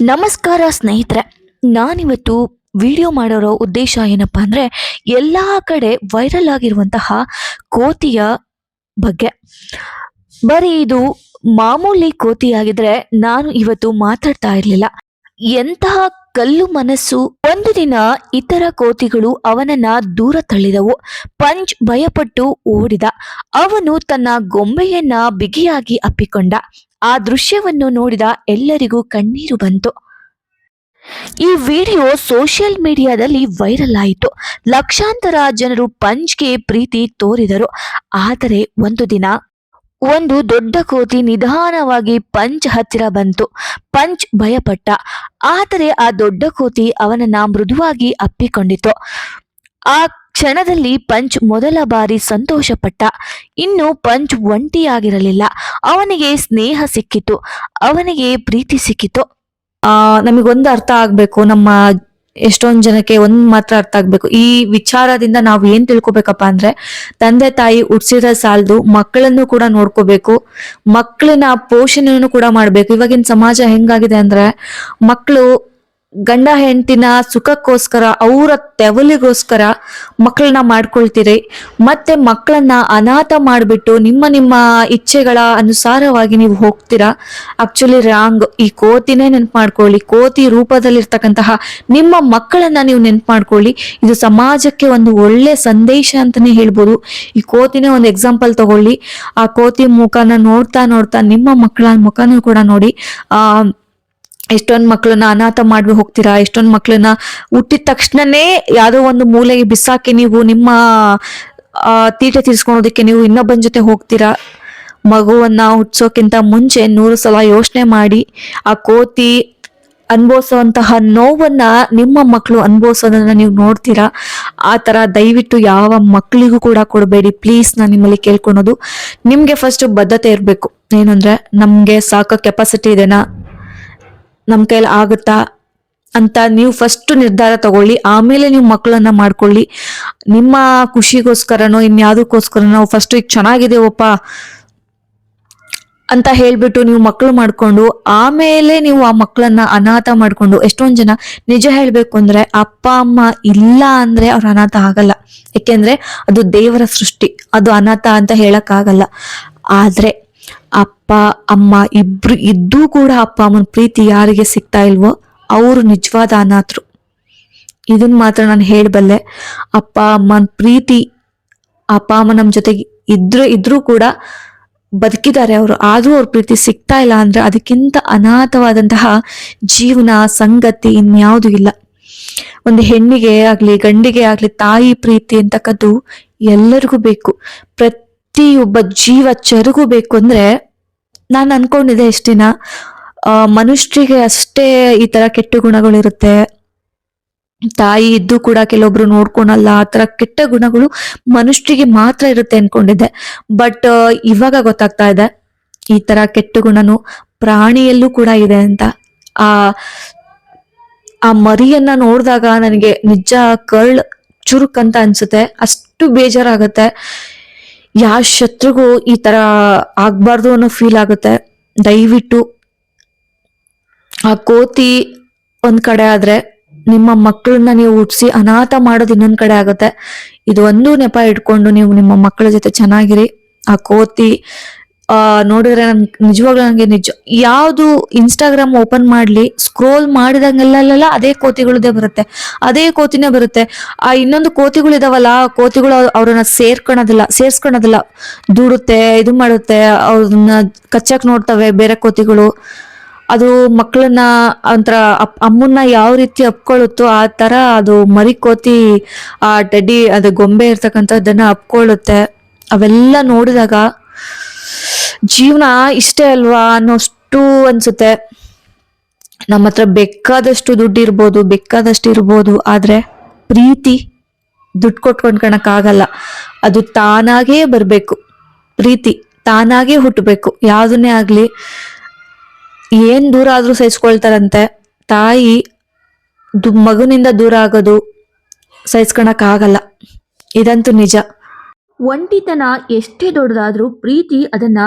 ನಮಸ್ಕಾರ ಸ್ನೇಹಿತರೆ, ನಾನಿವತ್ತು ವಿಡಿಯೋ ಮಾಡಿರೋ ಉದ್ದೇಶ ಏನಪ್ಪ ಅಂದರೆ ಎಲ್ಲ ಕಡೆ ವೈರಲ್ ಆಗಿರುವಂತಹ ಕೋತಿಯ ಬಗ್ಗೆ. ಬರೀ ಇದು ಮಾಮೂಲಿ ಕೋತಿಯಾಗಿದ್ರೆ ನಾನು ಇವತ್ತು ಮಾತಾಡ್ತಾ ಇರಲಿಲ್ಲ. ಎಂತಹ ಕಲ್ಲು ಮನಸ್ಸು. ಒಂದು ದಿನ ಇತರ ಕೋತಿಗಳು ಅವನನ್ನ ದೂರ ತಳ್ಳಿದವು. ಪಂಚ್ ಭಯಪಟ್ಟು ಓಡಿದ. ಅವನು ತನ್ನ ಗೊಂಬೆಯನ್ನ ಬಿಗಿಯಾಗಿ ಅಪ್ಪಿಕೊಂಡ. ಆ ದೃಶ್ಯವನ್ನು ನೋಡಿದ ಎಲ್ಲರಿಗೂ ಕಣ್ಣೀರು ಬಂತು. ಈ ವಿಡಿಯೋ ಸೋಷಿಯಲ್ ಮೀಡಿಯಾದಲ್ಲಿ ವೈರಲ್ ಆಯಿತು. ಲಕ್ಷಾಂತರ ಜನರು ಪಂಚ್ಗೆ ಪ್ರೀತಿ ತೋರಿದರು. ಆದರೆ ಒಂದು ದಿನ ಒಂದು ದೊಡ್ಡ ಕೋತಿ ನಿಧಾನವಾಗಿ ಪಂಚ್ ಹತ್ತಿರ ಬಂತು. ಪಂಚ್ ಭಯಪಟ್ಟ. ಆದರೆ ಆ ದೊಡ್ಡ ಕೋತಿ ಅವನನ್ನ ಮೃದುವಾಗಿ ಅಪ್ಪಿಕೊಂಡಿತು. ಆ ಕ್ಷಣದಲ್ಲಿ ಪಂಚ್ ಮೊದಲ ಬಾರಿ ಸಂತೋಷಪಟ್ಟ. ಇನ್ನು ಪಂಚ್ ಒಂಟಿಯಾಗಿರಲಿಲ್ಲ. ಅವನಿಗೆ ಸ್ನೇಹ ಸಿಕ್ಕಿತು, ಅವನಿಗೆ ಪ್ರೀತಿ ಸಿಕ್ಕಿತು. ನಮಗೊಂದು ಅರ್ಥ ಆಗ್ಬೇಕು, ನಮ್ಮ ಎಷ್ಟೊಂದ್ ಜನಕ್ಕೆ ಒಂದ್ ಮಾತ್ರ ಅರ್ಥ ಆಗ್ಬೇಕು. ಈ ವಿಚಾರದಿಂದ ನಾವು ಏನ್ ತಿಳ್ಕೊಬೇಕಪ್ಪ ಅಂದ್ರೆ, ತಂದೆ ತಾಯಿ ಹುಟ್ಸಿದ್ರೆ ಸಾಲದು, ಮಕ್ಕಳನ್ನು ಕೂಡ ನೋಡ್ಕೋಬೇಕು, ಮಕ್ಕಳನ್ನ ಪೋಷಣೆಯನ್ನು ಕೂಡ ಮಾಡ್ಬೇಕು. ಇವಾಗಿನ ಸಮಾಜ ಹೆಂಗಾಗಿದೆ ಅಂದ್ರೆ, ಮಕ್ಕಳು ಗಂಡ ಹೆಂಡತಿನ ಸುಖಕ್ಕೋಸ್ಕರ, ಅವರ ತೆವಲಿಗೋಸ್ಕರ ಮಕ್ಕಳನ್ನ ಮಾಡ್ಕೊಳ್ತೀರಿ. ಮತ್ತೆ ಮಕ್ಕಳನ್ನ ಅನಾಥ ಮಾಡಿಬಿಟ್ಟು ನಿಮ್ಮ ಇಚ್ಛೆಗಳ ಅನುಸಾರವಾಗಿ ನೀವು ಹೋಗ್ತೀರಾ. Actually wrong. ಈ ಕೋತಿನೇ ನೆನ್ಪು ಮಾಡ್ಕೊಳ್ಳಿ. ಕೋತಿ ರೂಪದಲ್ಲಿರ್ತಕ್ಕಂತಹ ನಿಮ್ಮ ಮಕ್ಕಳನ್ನ ನೀವು ನೆನ್ಪು ಮಾಡ್ಕೊಳ್ಳಿ. ಇದು ಸಮಾಜಕ್ಕೆ ಒಂದು ಒಳ್ಳೆ ಸಂದೇಶ ಅಂತಾನೆ ಹೇಳ್ಬೋದು. ಈ ಕೋತಿನೇ ಒಂದು ಎಕ್ಸಾಂಪಲ್ ತಗೊಳ್ಳಿ. ಆ ಕೋತಿ ಮುಖನ ನೋಡ್ತಾ ನೋಡ್ತಾ ನಿಮ್ಮ ಮಕ್ಕಳ ಮುಖನೂ ಕೂಡ ನೋಡಿ. ಎಷ್ಟೊಂದು ಮಕ್ಕಳನ್ನ ಅನಾಥ ಮಾಡಿ ಹೋಗ್ತೀರಾ. ಎಷ್ಟೊಂದು ಮಕ್ಕಳನ್ನ ಹುಟ್ಟಿದ ತಕ್ಷಣನೇ ಯಾವುದೋ ಒಂದು ಮೂಲೆಗೆ ಬಿಸಾಕಿ ನೀವು ನಿಮ್ಮ ತೀಟೆ ತೀರ್ಸ್ಕೊಳೋದಕ್ಕೆ ನೀವು ಇನ್ನೊಬ್ಬನ ಜೊತೆ ಹೋಗ್ತೀರಾ. ಮಗುವನ್ನ ಹುಟ್ಸೋಕ್ಕಿಂತ ಮುಂಚೆ 100 ಸಲ ಯೋಚನೆ ಮಾಡಿ. ಆ ಕೋತಿ ಅನುಭವಿಸುವಂತಹ ನೋವನ್ನ ನಿಮ್ಮ ಮಕ್ಕಳು ಅನುಭವಿಸೋದನ್ನ ನೀವು ನೋಡ್ತೀರಾ. ಆ ತರ ದಯವಿಟ್ಟು ಯಾವ ಮಕ್ಕಳಿಗೂ ಕೂಡ ಕೊಡಬೇಡಿ ಪ್ಲೀಸ್. ನಾನು ನಿಮ್ಮಲ್ಲಿ ಕೇಳ್ಕೊಳೋದು, ನಿಮ್ಗೆ ಫಸ್ಟ್ ಬದ್ಧತೆ ಇರಬೇಕು. ಏನಂದ್ರೆ, ನಮ್ಗೆ ಸಾಕೋ ಕೆಪಾಸಿಟಿ ಇದೆನಾ, ನಮ್ ಕೈಲಿ ಆಗುತ್ತಾ ಅಂತ ನೀವು ಫಸ್ಟ್ ನಿರ್ಧಾರ ತಗೊಳ್ಳಿ. ಆಮೇಲೆ ನೀವು ಮಕ್ಕಳನ್ನ ಮಾಡ್ಕೊಳ್ಳಿ. ನಿಮ್ಮ ಖುಷಿಗೋಸ್ಕರನೋ ಇನ್ಯಾವುದಕ್ಕೋಸ್ಕರನೋ ಫಸ್ಟ್ ಈಗ ಚೆನ್ನಾಗಿದೇವಪ್ಪ ಅಂತ ಹೇಳ್ಬಿಟ್ಟು ನೀವು ಮಕ್ಕಳು ಮಾಡ್ಕೊಂಡು ಆಮೇಲೆ ನೀವು ಆ ಮಕ್ಕಳನ್ನ ಅನಾಥ ಮಾಡ್ಕೊಂಡು, ಎಷ್ಟೊಂದ್ ಜನ ನಿಜ ಹೇಳ್ಬೇಕು ಅಂದ್ರೆ ಅಪ್ಪ ಅಮ್ಮ ಇಲ್ಲ ಅಂದ್ರೆ ಅವ್ರ ಅನಾಥ ಆಗಲ್ಲ. ಯಾಕೆಂದ್ರೆ ಅದು ದೇವರ ಸೃಷ್ಟಿ, ಅದು ಅನಾಥ ಅಂತ ಹೇಳಕ್ ಆಗಲ್ಲ. ಆದ್ರೆ ಅಪ್ಪ ಅಮ್ಮ ಇಬ್ರು ಇದ್ದೂ ಕೂಡ ಅಪ್ಪ ಅಮ್ಮನ ಪ್ರೀತಿ ಯಾರಿಗೆ ಸಿಗ್ತಾ ಇಲ್ವೋ ಅವರು ನಿಜವಾದ ಅನಾಥರು. ಇದನ್ ಮಾತ್ರ ನಾನು ಹೇಳಬಲ್ಲೆ. ಅಪ್ಪ ಅಮ್ಮನ ಪ್ರೀತಿ, ಅಪ್ಪ ಅಮ್ಮ ನಮ್ ಜೊತೆಗೆ ಇದ್ರೂ ಕೂಡ ಬದುಕಿದ್ದಾರೆ ಅವರು, ಆದ್ರೂ ಅವ್ರ ಪ್ರೀತಿ ಸಿಗ್ತಾ ಇಲ್ಲ ಅಂದ್ರೆ ಅದಕ್ಕಿಂತ ಅನಾಥವಾದಂತಹ ಜೀವನ ಸಂಗತಿ ಇನ್ಯಾವುದು ಇಲ್ಲ. ಒಂದು ಹೆಣ್ಣಿಗೆ ಆಗ್ಲಿ ಗಂಡಿಗೆ ಆಗ್ಲಿ ತಾಯಿ ಪ್ರೀತಿ ಅಂತಕ್ಕದ್ದು ಎಲ್ಲರಿಗೂ ಬೇಕು. ಪ್ರತಿಯೊಬ್ಬ ಜೀವ ಚರಿಗೂ ಬೇಕು. ಅಂದ್ರೆ ನಾನು ಅನ್ಕೊಂಡಿದ್ದೆ ಎಷ್ಟು ದಿನ, ಮನುಷ್ಯರಿಗೆ ಅಷ್ಟೇ ಈ ತರ ಕೆಟ್ಟ ಗುಣಗಳಿರುತ್ತೆ, ತಾಯಿ ಇದ್ದು ಕೂಡ ಕೆಲವೊಬ್ರು ನೋಡ್ಕೊಳಲ್ಲ, ಆ ತರ ಕೆಟ್ಟ ಗುಣಗಳು ಮನುಷ್ಯರಿಗೆ ಮಾತ್ರ ಇರುತ್ತೆ ಅನ್ಕೊಂಡಿದ್ದೆ. ಬಟ್ ಇವಾಗ ಗೊತ್ತಾಗ್ತಾ ಇದೆ ಈ ತರ ಕೆಟ್ಟ ಗುಣನು ಪ್ರಾಣಿಯಲ್ಲೂ ಕೂಡ ಇದೆ ಅಂತ. ಆ ಆ ಮರಿಯನ್ನ ನೋಡಿದಾಗ ನನಗೆ ನಿಜ ಕರ್ಳ್ ಚುರುಕ್ ಅಂತ ಅನ್ಸುತ್ತೆ. ಅಷ್ಟು ಬೇಜಾರಾಗುತ್ತೆ. ಯಾವ ಶತ್ರುಗೂ ಈ ತರ ಆಗ್ಬಾರ್ದು ಅನ್ನೋ ಫೀಲ್ ಆಗುತ್ತೆ. ದಯವಿಟ್ಟು ಆ ಕೋತಿ ಒಂದ್ ಕಡೆ ಆದ್ರೆ, ನಿಮ್ಮ ಮಕ್ಕಳನ್ನ ನೀವು ಹುಟ್ಸಿ ಅನಾಥ ಮಾಡೋದು ಇನ್ನೊಂದ್ ಕಡೆ ಆಗುತ್ತೆ. ಇದು ಒಂದು ನೆಪ ಇಟ್ಕೊಂಡು ನೀವು ನಿಮ್ಮ ಮಕ್ಕಳ ಜೊತೆ ಚೆನ್ನಾಗಿರಿ. ಆ ಕೋತಿ ನೋಡಿದ್ರೆ ನಿಜವಾಗ್ಲೂ ನನಗೆ ಯಾವ್ದು ಇನ್ಸ್ಟಾಗ್ರಾಮ್ ಓಪನ್ ಮಾಡ್ಲಿ, ಸ್ಕ್ರೋಲ್ ಮಾಡಿದಂಗೆಲ್ಲ ಅದೇ ಕೋತಿಗಳದೇ ಬರುತ್ತೆ, ಅದೇ ಕೋತಿನೇ ಬರುತ್ತೆ. ಆ ಇನ್ನೊಂದು ಕೋತಿಗಳು ಇದಾವಲ್ಲ, ಕೋತಿಗಳು ಅವ್ರನ್ನ ಸೇರ್ಸ್ಕೊಳೋದಿಲ್ಲ, ದೂಡುತ್ತೆ, ಇದು ಮಾಡುತ್ತೆ, ಅವ್ರನ್ನ ಕಚ್ಚಕ್ ನೋಡ್ತವೆ ಬೇರೆ ಕೋತಿಗಳು. ಅದು ಮಕ್ಕಳನ್ನ ಒಂಥರ ಅಮ್ಮನ್ನ ಯಾವ ರೀತಿ ಅಪ್ಕೊಳ್ಳುತ್ತೋ ಆ ತರ ಅದು ಮರಿ ಕೋತಿ ಆ ಟೆಡ್ಡಿ, ಅದು ಗೊಂಬೆ ಇರ್ತಕ್ಕಂಥದ್ದನ್ನ ಅಪ್ಕೊಳ್ಳುತ್ತೆ. ಅವೆಲ್ಲ ನೋಡಿದಾಗ ಜೀವನ ಇಷ್ಟೇ ಅಲ್ವಾ ಅನ್ನೋಷ್ಟು ಅನ್ಸುತ್ತೆ. ನಮ್ಮ ಹತ್ರ ಬೇಕಾದಷ್ಟು ದುಡ್ಡು ಇರ್ಬೋದು, ಬೇಕಾದಷ್ಟು ಇರ್ಬೋದು, ಆದ್ರೆ ಪ್ರೀತಿ ದುಡ್ಡು ಕೊಟ್ಕೊಂಡ್ ಆಗಲ್ಲ. ಅದು ತಾನಾಗೇ ಬರ್ಬೇಕು. ಪ್ರೀತಿ ತಾನಾಗೇ ಹುಟ್ಟಬೇಕು. ಯಾವ್ದನ್ನೇ ಆಗ್ಲಿ, ಏನ್ ದೂರ ಆದ್ರೂ ಸಹಿಸ್ಕೊಳ್ತಾರಂತೆ. ತಾಯಿ ಮಗನಿಂದ ದೂರ ಆಗೋದು ಸಹಿಸ್ಕೊಳಕ್ ಆಗಲ್ಲ. ಇದಂತೂ ನಿಜ. ಒಂಟಿತನ ಎಷ್ಟೇ ದೊಡ್ಡದಾದ್ರೂ ಪ್ರೀತಿ ಅದನ್ನ